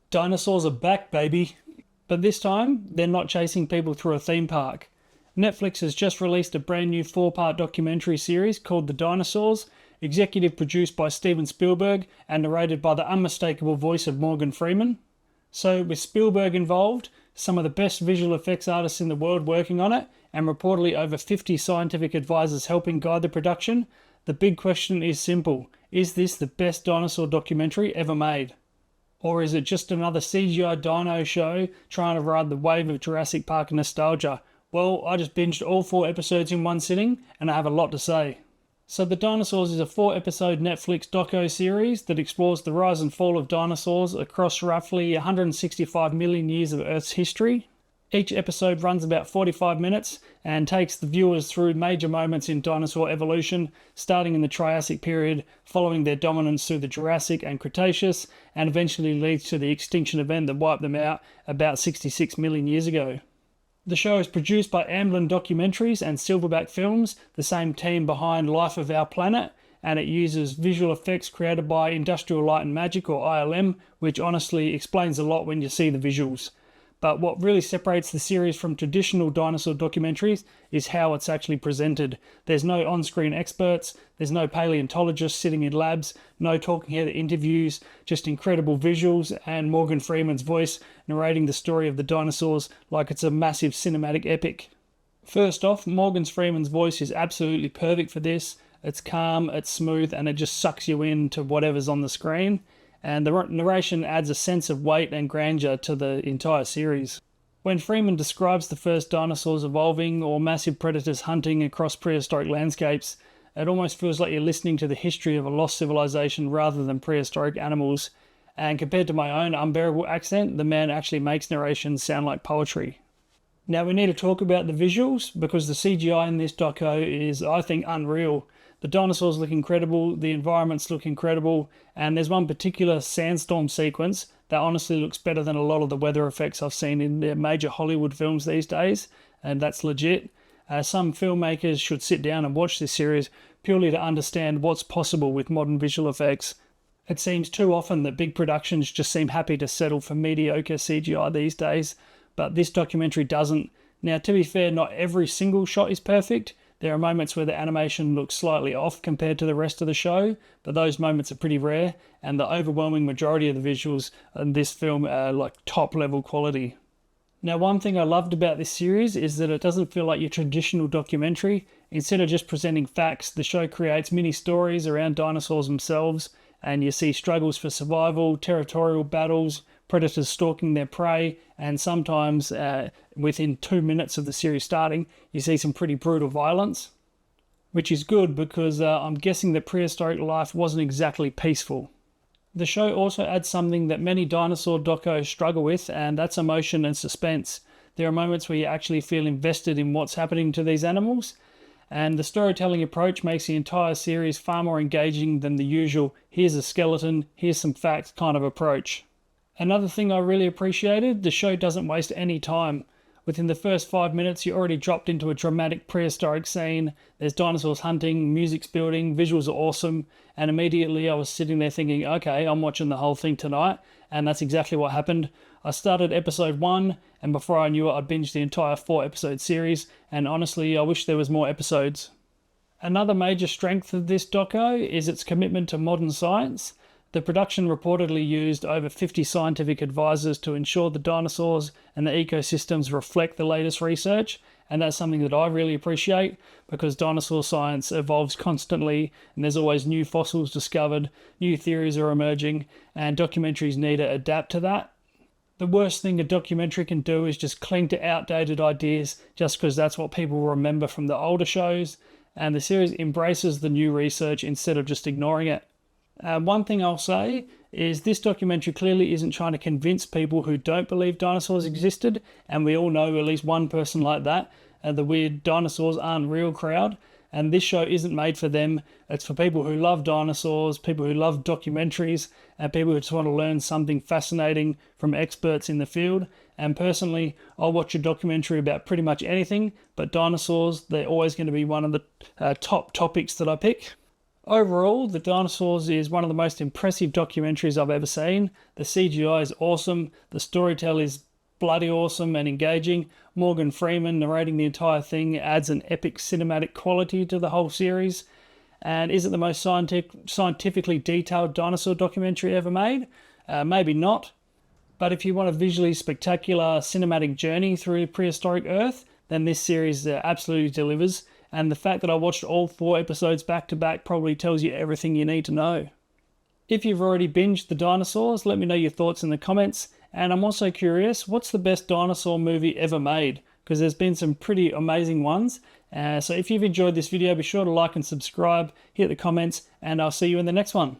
Dinosaurs are back, baby. But this time, they're not chasing people through a theme park. Netflix has just released a brand new 4-part documentary series called The Dinosaurs, executive produced by Steven Spielberg and narrated by the unmistakable voice of Morgan Freeman. So, with Spielberg involved, some of the best visual effects artists in the world working on it, and reportedly over 50 scientific advisors helping guide the production, the big question is simple: is this the best dinosaur documentary ever made? Or is it just another CGI dino show trying to ride the wave of Jurassic Park nostalgia? Well, I just binged all 4 episodes in one sitting, and I have a lot to say. So The Dinosaurs is a 4-episode Netflix doco-series that explores the rise and fall of dinosaurs across roughly 165 million years of Earth's history. Each episode runs about 45 minutes and takes the viewers through major moments in dinosaur evolution, starting in the Triassic period, following their dominance through the Jurassic and Cretaceous, and eventually leads to the extinction event that wiped them out about 66 million years ago. The show is produced by Amblin Documentaries and Silverback Films, the same team behind Life of Our Planet, and it uses visual effects created by Industrial Light and Magic, or ILM, which honestly explains a lot when you see the visuals. But what really separates the series from traditional dinosaur documentaries is how it's actually presented. There's no on-screen experts, there's no paleontologists sitting in labs, no talking head interviews, just incredible visuals and Morgan Freeman's voice narrating the story of the dinosaurs like it's a massive cinematic epic. First off, Morgan Freeman's voice is absolutely perfect for this. It's calm, it's smooth, and it just sucks you into whatever's on the screen. And the narration adds a sense of weight and grandeur to the entire series. When Freeman describes the first dinosaurs evolving or massive predators hunting across prehistoric landscapes, it almost feels like you're listening to the history of a lost civilization rather than prehistoric animals. And compared to my own unbearable accent, the man actually makes narration sound like poetry. Now we need to talk about the visuals, because the CGI in this doco is, I think, unreal. The dinosaurs look incredible, the environments look incredible, and there's one particular sandstorm sequence that honestly looks better than a lot of the weather effects I've seen in the major Hollywood films these days, and that's legit. Some filmmakers should sit down and watch this series purely to understand what's possible with modern visual effects. It seems too often that big productions just seem happy to settle for mediocre CGI these days, but this documentary doesn't. Now, to be fair, not every single shot is perfect. There are moments where the animation looks slightly off compared to the rest of the show, but those moments are pretty rare, and the overwhelming majority of the visuals in this film are like top level quality. Now, one thing I loved about this series is that it doesn't feel like your traditional documentary. Instead of just presenting facts, the show creates mini stories around dinosaurs themselves, and you see struggles for survival, territorial battles, predators stalking their prey, and sometimes within 2 minutes of the series starting, you see some pretty brutal violence. Which is good because I'm guessing that prehistoric life wasn't exactly peaceful. The show also adds something that many dinosaur docos struggle with, and that's emotion and suspense. There are moments where you actually feel invested in what's happening to these animals, and the storytelling approach makes the entire series far more engaging than the usual here's a skeleton, here's some facts kind of approach. Another thing I really appreciated, the show doesn't waste any time. Within the first 5 minutes, you're already dropped into a dramatic prehistoric scene. There's dinosaurs hunting, music's building, visuals are awesome, and immediately I was sitting there thinking, okay, I'm watching the whole thing tonight, and that's exactly what happened. I started episode 1, and before I knew it, I'd binged the entire 4-episode series, and honestly, I wish there was more episodes. Another major strength of this doco is its commitment to modern science. The production reportedly used over 50 scientific advisors to ensure the dinosaurs and the ecosystems reflect the latest research, and that's something that I really appreciate because dinosaur science evolves constantly and there's always new fossils discovered, new theories are emerging, and documentaries need to adapt to that. The worst thing a documentary can do is just cling to outdated ideas just because that's what people remember from the older shows, and the series embraces the new research instead of just ignoring it. One thing I'll say is this documentary clearly isn't trying to convince people who don't believe dinosaurs existed, and we all know at least one person like that, the weird dinosaurs aren't real crowd, and this show isn't made for them. It's for people who love dinosaurs, people who love documentaries, and people who just want to learn something fascinating from experts in the field. And personally, I'll watch a documentary about pretty much anything, but dinosaurs, they're always going to be one of the top topics that I pick. Overall, The Dinosaurs is one of the most impressive documentaries I've ever seen. The CGI is awesome, the storytelling is bloody awesome and engaging. Morgan Freeman narrating the entire thing adds an epic cinematic quality to the whole series. And is it the most scientifically detailed dinosaur documentary ever made? Maybe not. But if you want a visually spectacular cinematic journey through prehistoric Earth, then this series absolutely delivers. And the fact that I watched all 4 episodes back to back probably tells you everything you need to know. If you've already binged The Dinosaurs, let me know your thoughts in the comments. And I'm also curious, what's the best dinosaur movie ever made? Because there's been some pretty amazing ones. So if you've enjoyed this video, be sure to like and subscribe, hit the comments, and I'll see you in the next one.